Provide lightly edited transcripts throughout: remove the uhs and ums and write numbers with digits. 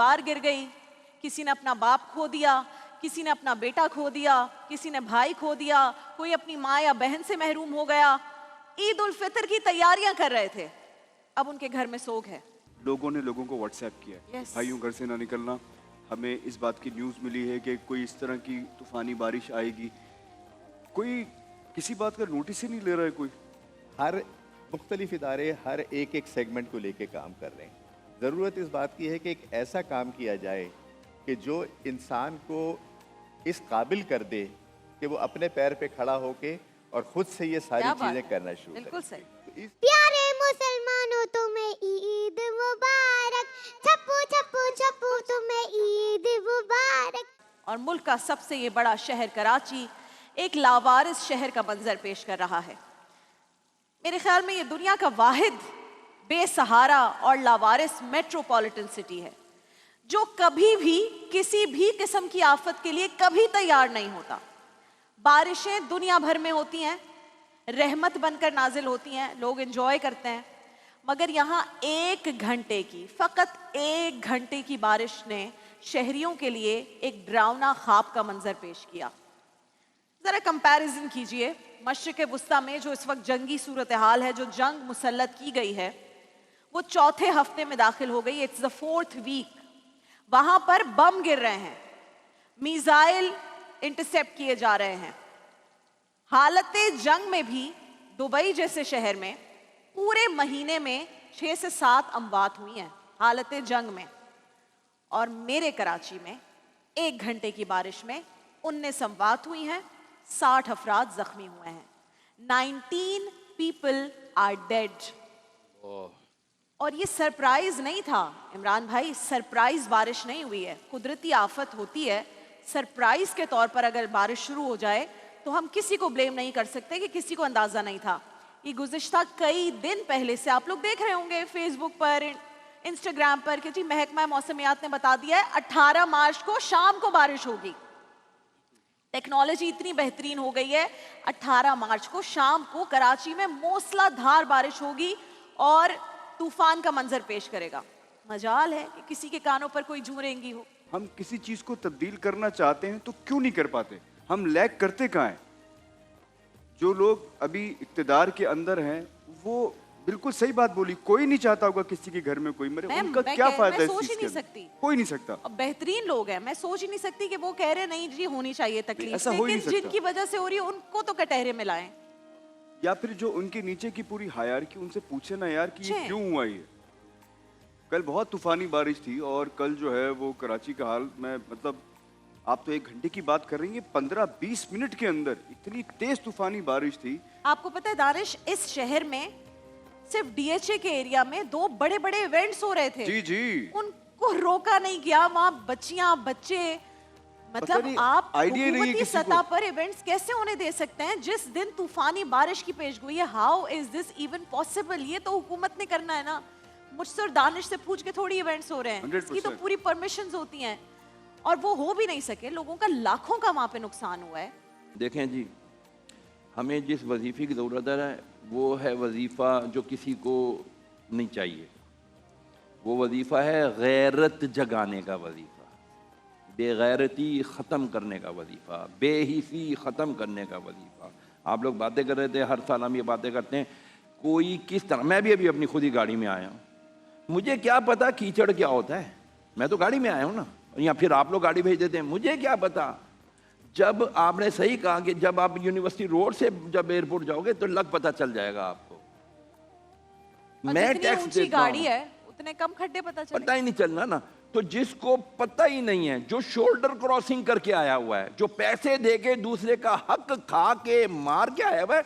दीवार गिर गई, किसी ने अपना बाप खो दिया, किसी ने अपना बेटा खो दिया, किसी ने भाई खो दिया, कोई अपनी माँ या बहन से महरूम हो गया। ईद उल फितर की तैयारियां कर रहे थे, अब उनके घर में सोग है। लोगों ने लोगों को व्हाट्सएप किया है, भाइयों घर से ना निकलना। हमें इस बात की न्यूज़ मिली है कि कोई इस तरह की तूफानी बारिश आएगी, कोई किसी बात का नोटिस ही नहीं ले रहा है कोई। हर मुख्तलिफ इदारे हर एक सेगमेंट को लेके काम कर रहे हैं। ज़रूरत इस बात की है कि एक ऐसा काम किया जाए कि जो इंसान को इस काबिल कर दे कि वो अपने पैर पे खड़ा होके और खुद से ये सारी चीज़ें करना शुरू करे। बिल्कुल सही। प्यारे मुसलमानों तुम्हें ईद मुबारक, छप्पू छप्पू छप्पू तुम्हें ईद मुबारक। और मुल्क का सबसे ये बड़ा शहर कराची एक लावारिस शहर का मंजर पेश कर रहा है। मेरे ख्याल में ये दुनिया का वाहिद बेसहारा और लावारिस मेट्रोपॉलिटन सिटी है जो कभी भी किसी भी किस्म की आफत के लिए कभी तैयार नहीं होता। बारिशें दुनिया भर में होती हैं, रहमत बनकर नाजिल होती हैं, लोग एंजॉय करते हैं, मगर यहाँ 1 घंटे की, फकत 1 घंटे की बारिश ने शहरियों के लिए एक डरावना ख्वाब का मंजर पेश किया। जरा कंपैरिजन कीजिए, मशरिक वुस्ता में जो इस वक्त जंगी सूरत हाल है, जो जंग मुसल्लत की गई है, वो 4थे हफ्ते में दाखिल हो गई। It's the 4th week. वहां पर बम गिर रहे हैं, मिसाइल इंटरसेप्ट किए जा रहे हैं। हालत जंग में भी दुबई जैसे शहर में पूरे महीने में 6 से 7 अमवात हुई हैं हालत जंग में, और मेरे कराची में 1 घंटे की बारिश में 19 अमवात हुई हैं, 60 अफराद जख्मी हुए हैं, 19 पीपल आर डेड। और ये सरप्राइज नहीं था इमरान भाई, सरप्राइज बारिश नहीं हुई है। कुदरती आफत होती है, सरप्राइज के तौर पर अगर बारिश शुरू हो जाए तो हम किसी को ब्लेम नहीं कर सकते कि किसी को अंदाजा नहीं था। ये गुज़िश्ता कई दिन पहले से आप लोग देख रहे होंगे फेसबुक पर, इंस्टाग्राम पर कि जी महकमा मौसमियात ने बता दिया है 18 मार्च को शाम को बारिश होगी। टेक्नोलॉजी इतनी बेहतरीन हो गई है, 18 मार्च को शाम को कराची में मूसलाधार बारिश होगी और तूफान का मंजर पेश करेगा। मजाल है कि किसी के कानों पर कोई जूं रेंगी हो। हम किसी चीज को तब्दील करना चाहते हैं तो क्यों नहीं कर पाते? हम लैग करते कहाँ हैं? जो लोग अभी इक्तिदार के अंदर हैं वो बिल्कुल सही बात बोली, कोई नहीं चाहता होगा किसी के घर में कोई मरे। उनका क्या फायदा है? सोच ही नहीं सकती, कोई नहीं सकता। अब बेहतरीन लोग हैं, मैं सोच ही नहीं सकती कि वो कह रहे नहीं जी होनी चाहिए तकलीफ, ऐसा हो ही लेकिन नहीं जिनकी वजह से हो रही है उनको तो कटहरे में लाएं। या फिर जो उनके नीचे की पूरी हायरार्की, उनसे पूछे ना यार कि ये क्यों हुआ ये। कल बहुत तूफानी बारिश थी और कल जो है वो कराची का हाल में, मतलब आप तो 1 घंटे की बात कर रही हैं, 15-20 मिनट के अंदर इतनी तेज तूफानी बारिश थी। आपको पता है दानिश, इस शहर में सिर्फ DHA के एरिया में 2 बड़े बड़े इवेंट्स हो रहे थे। जी जी, उनको रोका नहीं गया। वहाँ बच्चियां बच्चे, मतलब आप हुकूमती सतह पर इवेंट्स कैसे होने दे सकते हैं जिस दिन तूफानी बारिश की पेशगोई है? How is this even possible? ये तो हुकूमत ने करना है ना, मुझसे और दानिश से पूछ के थोड़ी इवेंट्स हो रहे हैं। इसकी तो पूरी परमिशंस होती हैं और वो हो भी नहीं सके। लोगों का लाखों का वहां पे नुकसान हुआ है। देखें जी, हमें जिस वजीफे की ज़रूरत है वो है वजीफ़ा जो किसी को नहीं चाहिए। वो वजीफ़ा है गैरत जगाने का वजीफ़ा, बेगैरती ख़त्म करने का वजीफ़ा, बेहिसी ख़त्म करने का वजीफ़ा। आप लोग बातें कर रहे थे, हर साल हम ये बातें करते हैं, कोई किस तरह। मैं भी अभी अपनी खुद ही गाड़ी में आया हूँ, मुझे क्या पता कीचड़ क्या होता है, मैं तो गाड़ी में आया हूँ ना, या फिर आप लोग गाड़ी भेज देते हैं, मुझे क्या पता। जब आपने सही कहा कि जब आप यूनिवर्सिटी रोड से जब एयरपोर्ट जाओगे तो लग पता चल जाएगा आपको। मैं टैक्स देता हूं, गाड़ी है उतने कम खड्डे पता ही नहीं चलना ना। तो जिसको पता ही नहीं है, जो शोल्डर क्रॉसिंग करके आया हुआ है, जो पैसे दे के दूसरे का हक खा के मार के आया हुआ है,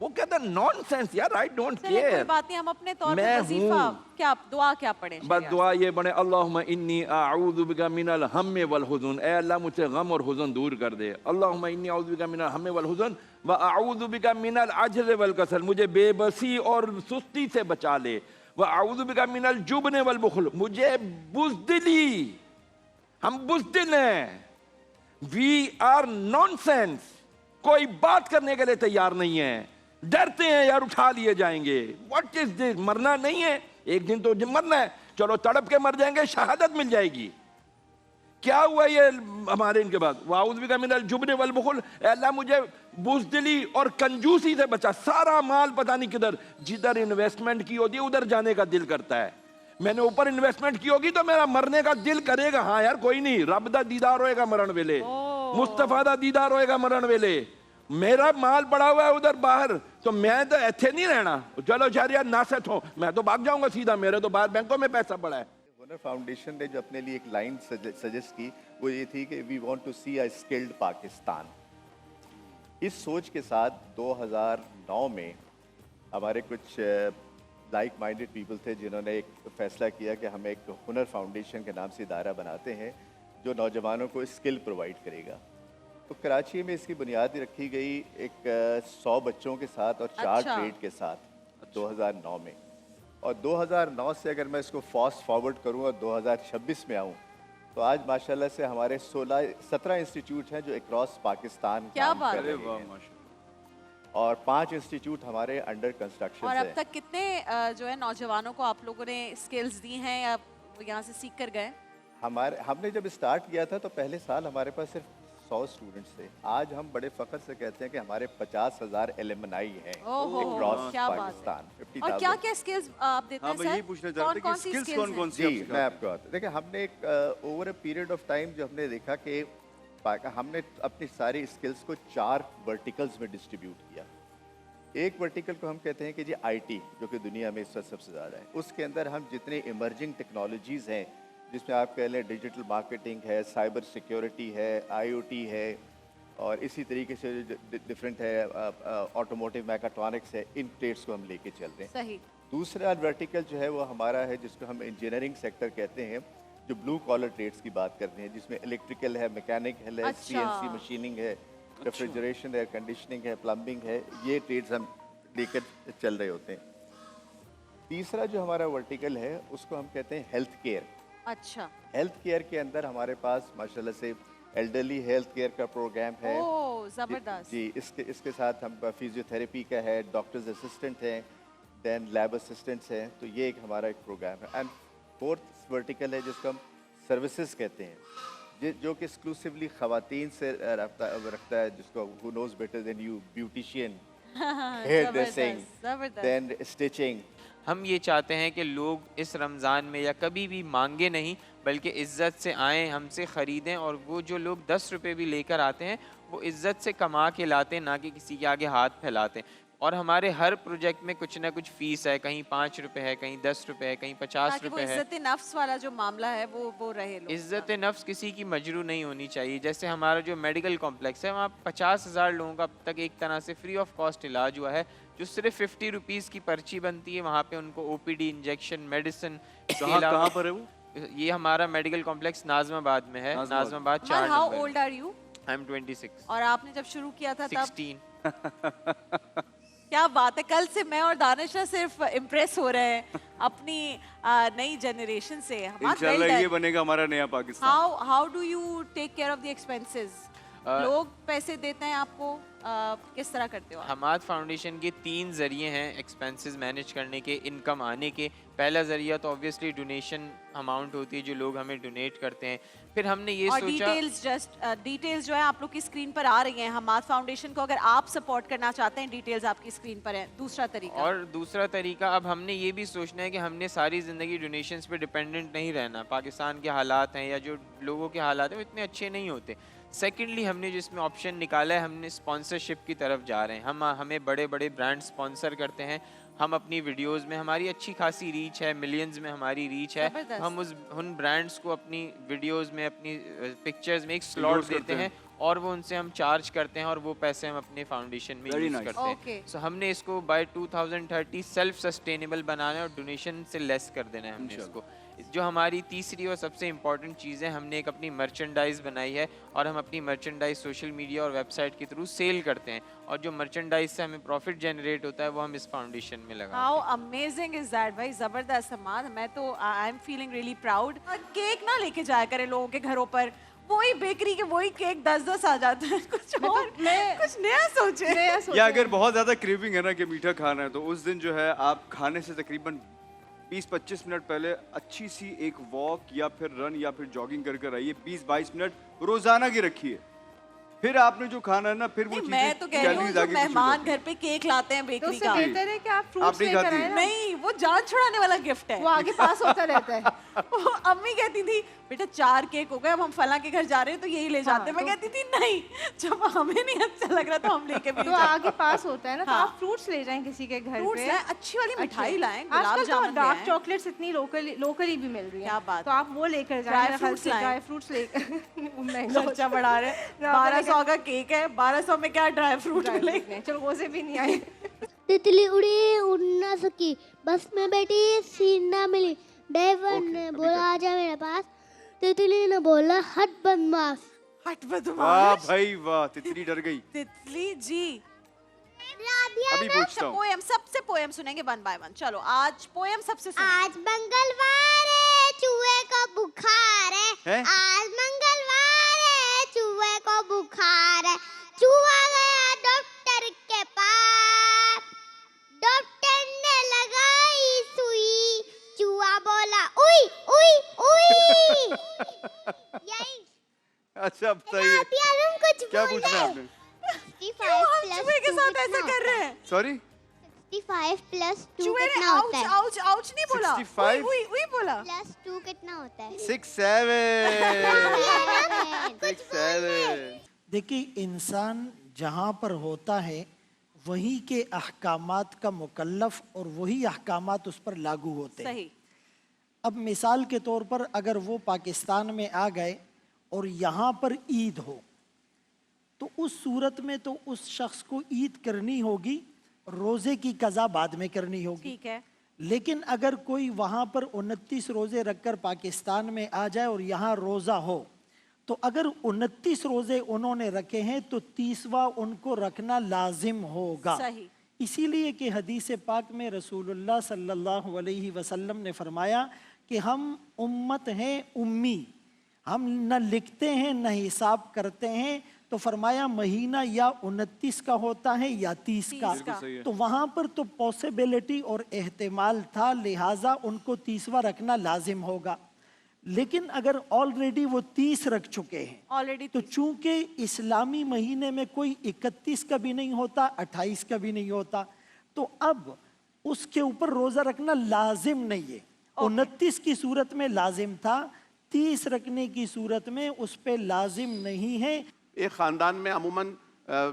वो कहता है नॉनसेंस यार, आई डोंट केयर। कोई बात नहीं, हम अपने तौर पे वजीफा क्या दुआ क्या पढ़ें? बस दुआ ये बने, अल्लाहुम्मा इन्नी अऊज़ु बिका मिनल हम्मे वल हुज़न, ऐ अल्लाह मुझसे गम और हुज़न दूर कर दे। अल्लाहुम्मा इन्नी अऊज़ु बिका मिनल हम्मे वल हुज़न व अऊज़ु बिका मिनल अज्ज़ वल कसल, मुझे बेबसी और सुस्ती से बचा ले। व अऊज़ु बिका मिनल जुब्न वल बुख़ल, मुझे बुज़दिली, हम बुज़दिल हैं। वी आर नॉनसेंस, कोई बात करने के लिए तैयार नहीं है, डरते हैं यार उठा लिए जाएंगे। What is this? मरना नहीं है, एक दिन तो मरना है, चलो तड़प के मर जाएंगे, शहादत मिल जाएगी। क्या हुआ ये हमारे इनके बाद, वाउज़ बिका मिनल जुब्न वल बुखल, अल्लाह मुझे बुज़दिली और कंजूसी से बचा। सारा माल पता नहीं किधर, जिधर इन्वेस्टमेंट की होती है उधर जाने का दिल करता है। मैंने ऊपर इन्वेस्टमेंट की होगी तो मेरा मरने का दिल करेगा, हाँ यार कोई नहीं, रब दा दीदार होएगा मरण वेले, मुस्तफा दा दीदार होएगा मरण वेले। मेरा माल पड़ा हुआ है उधर बाहर, तो मैं तो ऐसे नहीं रहना, चलो शहरिया नासत हो, मैं तो भाग जाऊंगा सीधा, मेरे तो बाहर बैंकों में पैसा पड़ा है। हुनर फाउंडेशन ने जो अपने लिए एक लाइन सजेस्ट की वो ये थी कि we want to see a skilled Pakistan. इस सोच के साथ 2009 में हमारे कुछ लाइक माइंडेड पीपल थे जिन्होंने एक फैसला किया कि हम एक हुनर फाउंडेशन के नाम से इदारा बनाते हैं जो नौजवानों को स्किल प्रोवाइड करेगा। तो कराची में इसकी बुनियाद रखी गई एक 100 बच्चों के साथ और 4 अच्छा। ट्रेड के साथ 2009 में। और 2009 से अगर मैं इसको फास्ट फॉरवर्ड करूँ और 2026 में आऊँ तो आज माशाल्लाह से हमारे 17 इंस्टीट्यूट हैं जो अक्रॉस पाकिस्तान क्या काम बात कर है। रहे हैं और 5 इंस्टीट्यूट हमारे अंडर कंस्ट्रक्शन और है। अब तक कितने जो है नौजवानों को आप लोगों ने स्किल्स दी हैं या यहाँ से सीख कर गए? हमने जब स्टार्ट किया था तो पहले साल हमारे पास सिर्फ 100 स्टूडेंट्स थे। आज हम बड़े फख्र से कहते हैं कि हमारे 50,000 एलुमनाई हैं ओहो, अक्रॉस क्या बात है। पाकिस्तान। और 50,000 क्या क्या स्किल्स आप देते हाँ हैं मैं यही सर? पूछना चाह रहा था कि स्किल्स कौन कौन सी आप जी मैं सिखाते हैं? आपको आता देखिए हमने एक over a period of time जो हमने देखा कि हमने अपनी सारी स्किल्स को 4 वर्टिकल्स में डिस्ट्रीब्यूट किया। एक वर्टिकल को हम कहते हैं कि जी आईटी, जो कि दुनिया में इस वक्त सबसे ज़्यादा है। उसके अंदर हम जितने इमर्जिंग टेक्नोलॉजीज़ हैं जिसमें आप कह लें डिजिटल मार्केटिंग है, साइबर सिक्योरिटी है, आईओटी है और इसी तरीके से डिफरेंट है ऑटोमोटिव मैकाट्रॉनिक्स है, इन ट्रेड्स को हम लेके चल रहे हैं। सही। दूसरा वर्टिकल जो है वो हमारा है जिसको हम इंजीनियरिंग सेक्टर कहते हैं, जो ब्लू कॉलर ट्रेड्स की बात करते हैं जिसमें इलेक्ट्रिकल है, मैकेनिकल है, अच्छा। सीएनसी मशीनिंग है, रेफ्रिजरेशन है, कंडीशनिंग है, प्लम्बिंग है, ये ट्रेड्स हम लेकर चल रहे होते हैं। तीसरा जो हमारा वर्टिकल है उसको हम कहते हैं हेल्थ केयर। अच्छा। हेल्थ केयर के अंदर हमारे पास माशाल्लाह से एल्डरली हेल्थ केयर का प्रोग्राम है। ओह जबरदस्त। जी इसके साथ हम फिजियोथेरेपी का है, डॉक्टर्स असिस्टेंट हैं, देन लैब असिस्टेंट्स हैं, तो ये एक हमारा एक प्रोग्राम है। एंड फोर्थ वर्टिकल है जिसको हम सर्विसेज कहते हैं, जो कि एक्सक्लूसिवली ख़वातीन से रखता है, जिसको who knows better than you, beautician, hair dressing, जबरदस्त। Then stitching. हम ये चाहते हैं कि लोग इस रमज़ान में या कभी भी मांगे नहीं बल्कि इज़्ज़त से आएँ, हमसे ख़रीदें, और वो जो लोग 10 रुपये भी लेकर आते हैं वो इज़्ज़त से कमा के लाते हैं, ना कि किसी के आगे हाथ फैलाते हैं। और हमारे हर प्रोजेक्ट में कुछ ना कुछ फ़ीस है, कहीं 5 रुपये है, कहीं 10 रुपये है, कहीं 50 ताकि वो रुपये है। इज्जत नफ्स वाला जो मामला है वो रहे लोग। इज़्ज़त नफ्स किसी की मजरू नहीं होनी चाहिए। जैसे हमारा जो मेडिकल कॉम्प्लेक्स है वहाँ 50,000 लोगों का अब तक एक तरह से फ्री ऑफ कॉस्ट इलाज हुआ है। जो सिर्फ 50 रुपीज़ की पर्ची बनती है वहाँ पे उनको ओपीडी, इंजेक्शन, मेडिसिन। कहाँ पर है वो? ये हमारा मेडिकल कॉम्प्लेक्स नाज़माबाद में है, Nazimabad 4 house number. Old are you? I am 26। और आपने जब शुरू किया था तब? 16। क्या बात है, कल से मैं और दानिश ना सिर्फ इम्प्रेस हो रहे हैं अपनी नई जनरेशन से। इंशाल्लाह ये बनेगा हमारा नया Pakistan. How do you take care of the expenses? लोग पैसे देते हैं आपको, किस तरह करते हो आप? हमाद फाउंडेशन के 3 ज़रिए हैं एक्सपेंसेस मैनेज करने के, इनकम आने के। पहला ज़रिया तो ऑब्वियसली डोनेशन अमाउंट होती है जो लोग हमें डोनेट करते हैं। फिर हमने ये और सोचा डिटेल्स जो है आप लोग की स्क्रीन पर आ रही हैं। हमाद फाउंडेशन को अगर आप सपोर्ट करना चाहते हैं, डिटेल्स आपकी स्क्रीन पर है। दूसरा तरीका, और दूसरा तरीका, अब हमने ये भी सोचना है कि हमने सारी ज़िंदगी डोनेशंस पे डिपेंडेंट नहीं रहना। पाकिस्तान के हालात हैं या जो लोगों के हालात हैं वो इतने अच्छे नहीं होते। सेकेंडली हमने जो इसमें ऑप्शन निकाला है, हमने स्पॉन्सरशिप की तरफ जा रहे हैं। हमें बड़े बड़े ब्रांड स्पॉन्सर करते हैं। हम अपनी वीडियोस में, हमारी अच्छी खासी रीच है, मिलियंस में हमारी रीच है, जबरदस्त। हम उन ब्रांड्स को अपनी वीडियोस में, अपनी पिक्चर्स में एक स्लॉट देते हैं और वो उनसे हम चार्ज करते हैं और वो पैसे हम अपने फाउंडेशन में यूज़ करते हैं। सो हमने इसको बाय 2030 सेल्फ सस्टेनेबल बनाना है और डोनेशन से लेस कर देना है हमने इसको। जो हमारी तीसरी और सबसे इम्पॉर्टेंट चीज़ है, हमने एक अपनी मर्चेंडाइज बनाई है और हम अपनी मर्चेंडाइज सोशल मीडिया और वेबसाइट के थ्रू सेल करते हैं, और जो मर्चेंडाइज से हमें प्रॉफिट जनरेट होता है वो हम इस फाउंडेशन में लगाते हैं। हाउ अमेजिंग इज दैट भाई, जबरदस्त हमाद। मैं तो I am feeling really proud. Cake ना लेके जाया करें लोगों के घरों पर, वही बेकरी के वही केक 10-10 आ जाते हैं। कुछ और कुछ नया सोचे। या अगर बहुत ज्यादा क्रेविंग है ना कि मीठा खाना है, तो उस दिन जो है आप खाने से तकरीबन 20-25 मिनट पहले अच्छी सी एक वॉक या फिर रन या फिर जॉगिंग कर कर आइए, 20-22 मिनट रोजाना की रखिए। फिर आपने जो खाना है ना, फिर वो नहीं, मैं तो कह रही हूँ जो मेहमान घर पे केक लाते हैं तो बेकरी उससे का, बेहतर है कि आप फ्रूट्स नहीं लेकर खाती? आए ना। नहीं वो जान छुड़ाने वाला गिफ्ट है। वो आगे पास होता रहता है। वो अम्मी कहती थी बेटा 4 केक हो गए, अब हम फलां के घर जा रहे हैं तो यही ले जाते हैं। मैं कहती थी नहीं, जब हमें नहीं अच्छा लग रहा तो हम लेके भी तो नहीं जाते। आगे पास होता है ना, तो हाँ। आप फ्रूट्स ले जाएं किसी के घर फ्रूट्स पे। लाएं, अच्छी वाली मिठाई लाएं, गुलाब आजकल तो जामुन ले डार्क आएं। चॉकलेट्स इतनी लोकली भी मिल रही है। क्या बात तो आप वो लेकर जाएं। ड्राई मेरे ख्याल फ्रूट्स से लाएं। ड्राई फ्रूट्स लेकर महंगा हो खर्चा बढ़ा रहे हैं। ना, 1200 का केक है, 1200 में क्या ड्राई फ्रूट ड्राई मिलेगा? फ्रूट नहीं, चलो वो से भी नहीं आए। तितली उड़ी उड़ ना सकी, बस में बैठी सीट ना मिली, ड्राइवर ने बोला आजा मेरे पास, तितली ने बोला हट बदमाश। हट वाह बदमाश। भाई वाह, तितली डर गई। तितली जी। अभी पूछता हूँ। पोएम, सबसे पोएम सुनेंगे 1 by 1। चलो आज पोएम सबसे सुनेंगे। आज मंगलवार है, चूहे को बुखार है। हैं? आज मंगलवार है, चूहे को बुखार है। चूहा गया डॉक्टर के पास, डॉक्टर ने लगाई सुई, चूहा बोला उई उई उई। यही। अच्छा बताइए, आप यार हम कुछ क्या बोल पूछना है रहे हैं। आपने? 65 हम plus चूहे के 2 साथ ऐसा कितना कर रहे हैं। सॉरी, 65 plus 2 चूहे ने कितना आउच होता है? आउच आउच नहीं बोला, 65? उई उई बोला। Plus 2 कितना होता है? 6-7 कुछ बोल रहे। देखिए, इंसान जहाँ पर होता है वहीं के अहकामात का मुकल्लफ और वही अहकामात उस पर लागू होते हैं। सही। अब मिसाल के तौर पर अगर वो पाकिस्तान में आ गए और यहाँ पर ईद हो तो उस सूरत में तो उस शख्स को ईद करनी होगी, रोज़े की कज़ा बाद में करनी होगी। ठीक है। लेकिन अगर कोई वहाँ पर 29 रोज़े रखकर पाकिस्तान में आ जाए और यहाँ रोज़ा हो तो अगर 29 रोज़े उन्होंने रखे हैं तो 30वां उनको रखना लाजिम होगा। सही। इसीलिए कि हदीस पाक में रसूलुल्लाह सल्लल्लाहु अलैहि वसल्लम ने फरमाया कि हम उम्मत हैं उम्मी, हम न लिखते हैं न हिसाब करते हैं। तो फरमाया महीना या 29 का होता है या 30 का। बिल्कुल सही है। तो वहाँ पर तो पॉसिबिलिटी और एहतिमाल था, लिहाजा उनको 30वां रखना लाजिम होगा। लेकिन अगर ऑलरेडी वो 30 रख चुके हैं ऑलरेडी तो चूंकि इस्लामी महीने में कोई 31 का भी नहीं होता, 28 का भी नहीं होता, तो अब उसके ऊपर रोज़ा रखना लाजिम नहीं है। 29 की सूरत में लाजिम था, 30 रखने की सूरत में उस पे लाजिम नहीं है। एक ख़ानदान में अमूमन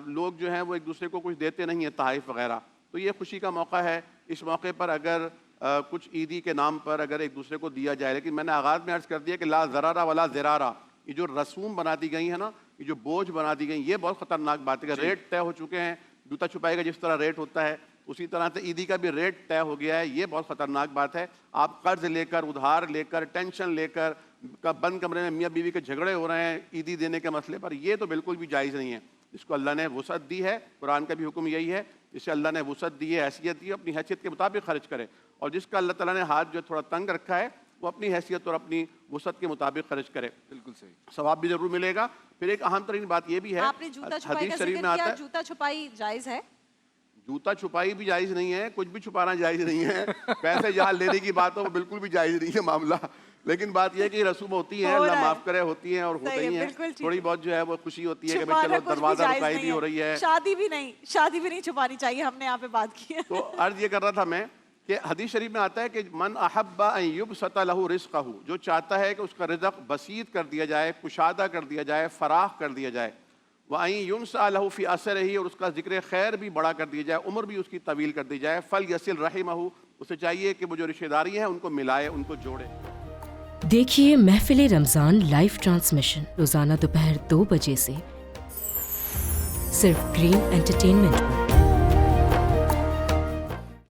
लोग जो हैं वो एक दूसरे को कुछ देते नहीं हैं, तहाइफ वगैरह, तो ये खुशी का मौका है। इस मौके पर अगर कुछ ईदी के नाम पर अगर एक दूसरे को दिया जाए, लेकिन मैंने आगाज़ में अर्ज़ कर दिया कि ला ज़रारा वला ज़रारा, ये जो रसूम बना दी गई है ना, ये जो बोझ बना दी गई, ये बहुत ख़तरनाक बात है कि रेट तय हो चुके हैं। जूता छुपाई का जिस तरह रेट होता है उसी तरह से ईदी का भी रेट तय हो गया है, ये बहुत ख़तरनाक बात है। आप कर्ज लेकर, उधार लेकर, टेंशन लेकर बंद कमरे में मियाँ बीवी के झगड़े हो रहे हैं ईदी देने के मसले पर, ये तो बिल्कुल भी जायज़ नहीं है। इसको अल्लाह ने वुसअत दी है, कुरान का भी हुक्म यही है, जिससे अल्लाह ने वुसअत दी है, हैसियत दी है, अपनी हैसियत के मुताबिक खर्च करे। और जिसका अल्लाह ताला ने हाथ जो थोड़ा तंग रखा है वो अपनी हैसियत और अपनी वुसअत के मुताबिक खर्च करे, बिल्कुल सही, सवाब भी जरूर मिलेगा। फिर एक अहम तरीन बात ये भी है, आपने जूता छुपाई का हदीस शरीफ जिक्र में आता किया, है, जूता छुपाई जायज है? जूता छुपाई भी जायज़ नहीं है, कुछ भी छुपाना जायज़ नहीं है। पैसे जहाँ लेने की बात हो वो बिल्कुल भी जायज़ नहीं है मामला। लेकिन बात यह है कि रसूम होती है, हो अल्लाह रहा है। माफ़ करे, होती हैं और होते सही है, ही हैं। बिल्कुल ठीक थोड़ी है। बहुत जो है वो खुशी होती है कि भाई छुपाना चलो कुछ भी दरवाज़ा जायज रुकाई नहीं भी हो रही है। शादी भी नहीं, शादी भी नहीं छुपानी चाहिए, हमने यहाँ पे बात की है। तो अर्ज ये कर रहा था मैं कि हदीस शरीफ में आता है कि मन अहब्बा अन युबसता लहू रिज़्क़हू, जो चाहता है कि उसका रिज़्क़ बसीत कर दिया जाए, कुशादा कर दिया जाए, फराख कर दिया जाए, व अन युनसा लहू फ़ी असरिही, और उसका ज़िक्र खैर भी बड़ा कर दिया जाए, उम्र भी उसकी तवील कर दी जाए, फल यसिल रहिमहू, उसे चाहिए कि वो जो रिश्तेदारी हैं उनको मिलाए, उनको जोड़े। देखिए महफिल रमज़ान लाइव ट्रांसमिशन रोज़ाना दोपहर 2 बजे से सिर्फ ग्रीन एंटरटेनमेंट पर।